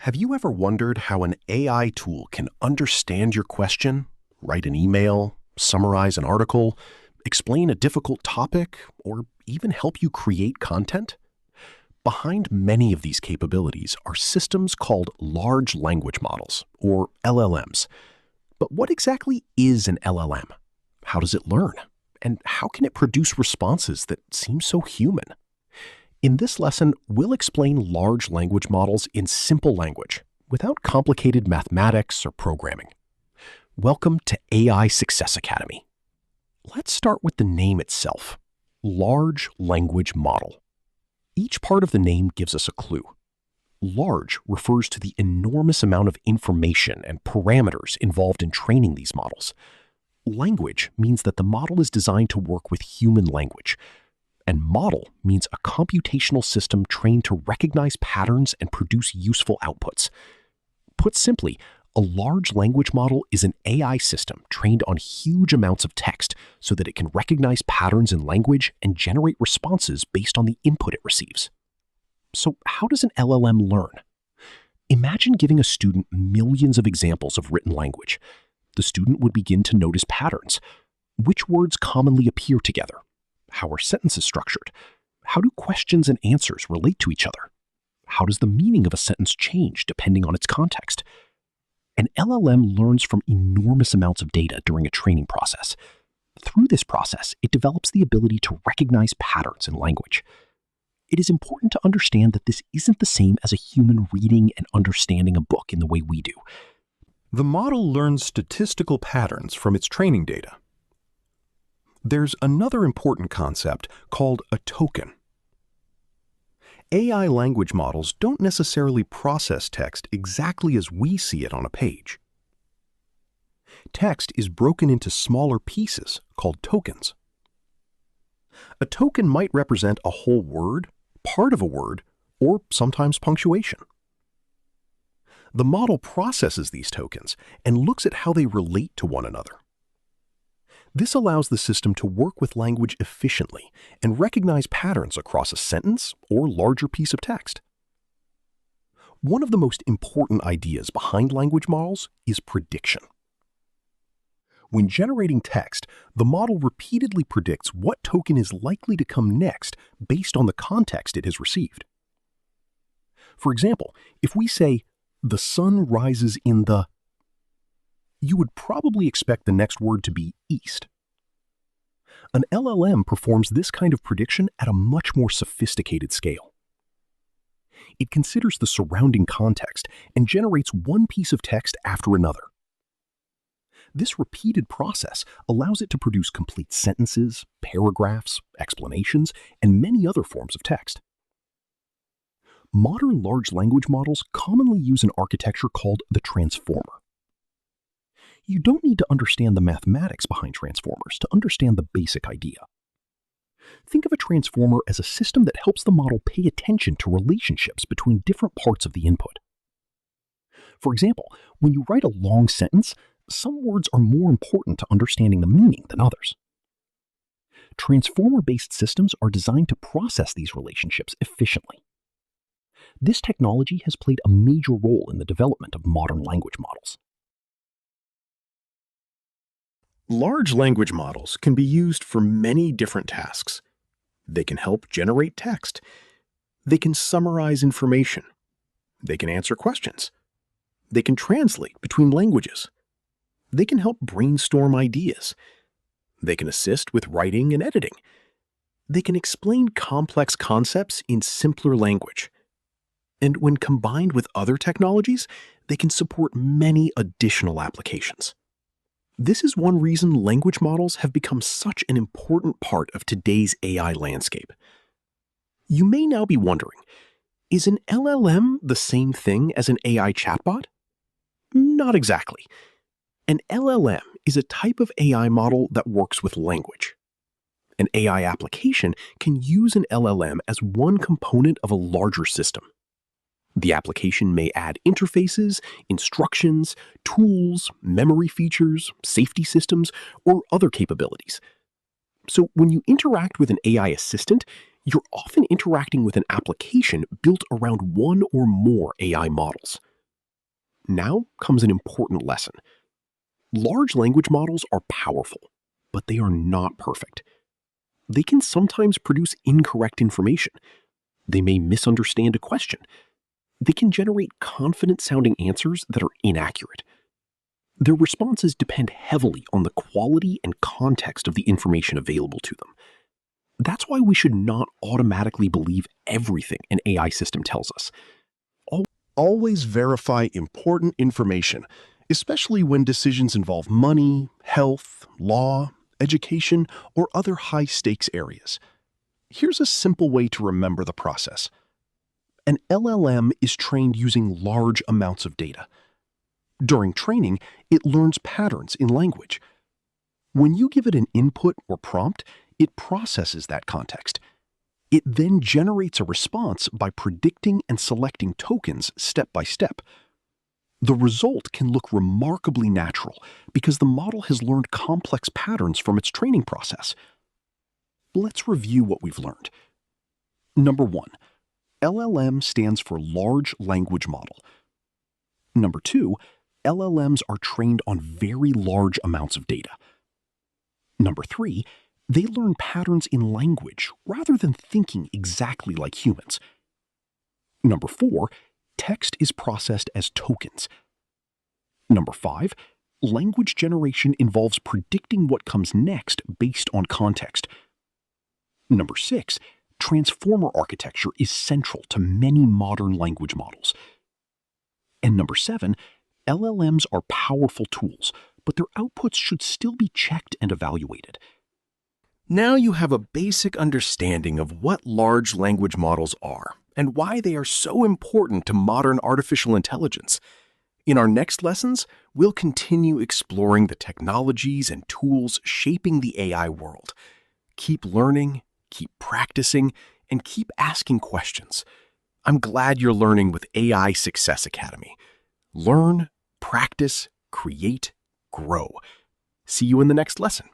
Have you ever wondered how an AI tool can understand your question, write an email, summarize an article, explain a difficult topic, or even help you create content? Behind many of these capabilities are systems called large language models, or LLMs. But what exactly is an LLM? How does it learn? And how can it produce responses that seem so human? In this lesson, we'll explain large language models in simple language, without complicated mathematics or programming. Welcome to AI Success Academy. Let's start with the name itself, Large Language Model. Each part of the name gives us a clue. Large refers to the enormous amount of information and parameters involved in training these models. Language means that the model is designed to work with human language. And model means a computational system trained to recognize patterns and produce useful outputs. Put simply, a large language model is an AI system trained on huge amounts of text so that it can recognize patterns in language and generate responses based on the input it receives. So how does an LLM learn? Imagine giving a student millions of examples of written language. The student would begin to notice patterns. Which words commonly appear together? How are sentences structured? How do questions and answers relate to each other? How does the meaning of a sentence change depending on its context? An LLM learns from enormous amounts of data during a training process. Through this process, it develops the ability to recognize patterns in language. It is important to understand that this isn't the same as a human reading and understanding a book in the way we do. The model learns statistical patterns from its training data. There's another important concept called a token. AI language models don't necessarily process text exactly as we see it on a page. Text is broken into smaller pieces called tokens. A token might represent a whole word, part of a word, or sometimes punctuation. The model processes these tokens and looks at how they relate to one another. This allows the system to work with language efficiently and recognize patterns across a sentence or larger piece of text. One of the most important ideas behind language models is prediction. When generating text, the model repeatedly predicts what token is likely to come next based on the context it has received. For example, if we say, "The sun rises in the," you would probably expect the next word to be east. An LLM performs this kind of prediction at a much more sophisticated scale. It considers the surrounding context and generates one piece of text after another. This repeated process allows it to produce complete sentences, paragraphs, explanations, and many other forms of text. Modern large language models commonly use an architecture called the transformer. You don't need to understand the mathematics behind transformers to understand the basic idea. Think of a transformer as a system that helps the model pay attention to relationships between different parts of the input. For example, when you write a long sentence, some words are more important to understanding the meaning than others. Transformer-based systems are designed to process these relationships efficiently. This technology has played a major role in the development of modern language models. Large language models can be used for many different tasks. They can help generate text. They can summarize information. They can answer questions. They can translate between languages. They can help brainstorm ideas. They can assist with writing and editing. They can explain complex concepts in simpler language. And when combined with other technologies, they can support many additional applications. This is one reason language models have become such an important part of today's AI landscape. You may now be wondering, is an LLM the same thing as an AI chatbot? Not exactly. An LLM is a type of AI model that works with language. An AI application can use an LLM as one component of a larger system. The application may add interfaces, instructions, tools, memory features, safety systems, or other capabilities. So when you interact with an AI assistant, you're often interacting with an application built around one or more AI models, Now comes an important lesson. Large language models are powerful, but they are not perfect. They can sometimes produce incorrect information. They may misunderstand a question. They can generate confident-sounding answers that are inaccurate. Their responses depend heavily on the quality and context of the information available to them. That's why we should not automatically believe everything an AI system tells us. Always verify important information, especially when decisions involve money, health, law, education, or other high-stakes areas. Here's a simple way to remember the process. An LLM is trained using large amounts of data. During training, it learns patterns in language. When you give it an input or prompt, it processes that context. It then generates a response by predicting and selecting tokens step by step. The result can look remarkably natural because the model has learned complex patterns from its training process. Let's review what we've learned. Number 1, LLM stands for Large Language Model. Number 2, LLMs are trained on very large amounts of data. Number 3, they learn patterns in language rather than thinking exactly like humans. Number 4, text is processed as tokens. Number 5, language generation involves predicting what comes next based on context. Number 6, transformer architecture is central to many modern language models. And number 7, LLMs are powerful tools, but their outputs should still be checked and evaluated. Now you have a basic understanding of what large language models are and why they are so important to modern artificial intelligence. In our next lessons, we'll continue exploring the technologies and tools shaping the AI world. Keep learning, keep practicing, and keep asking questions. I'm glad you're learning with AI Success Academy. Learn, practice, create, grow. See you in the next lesson.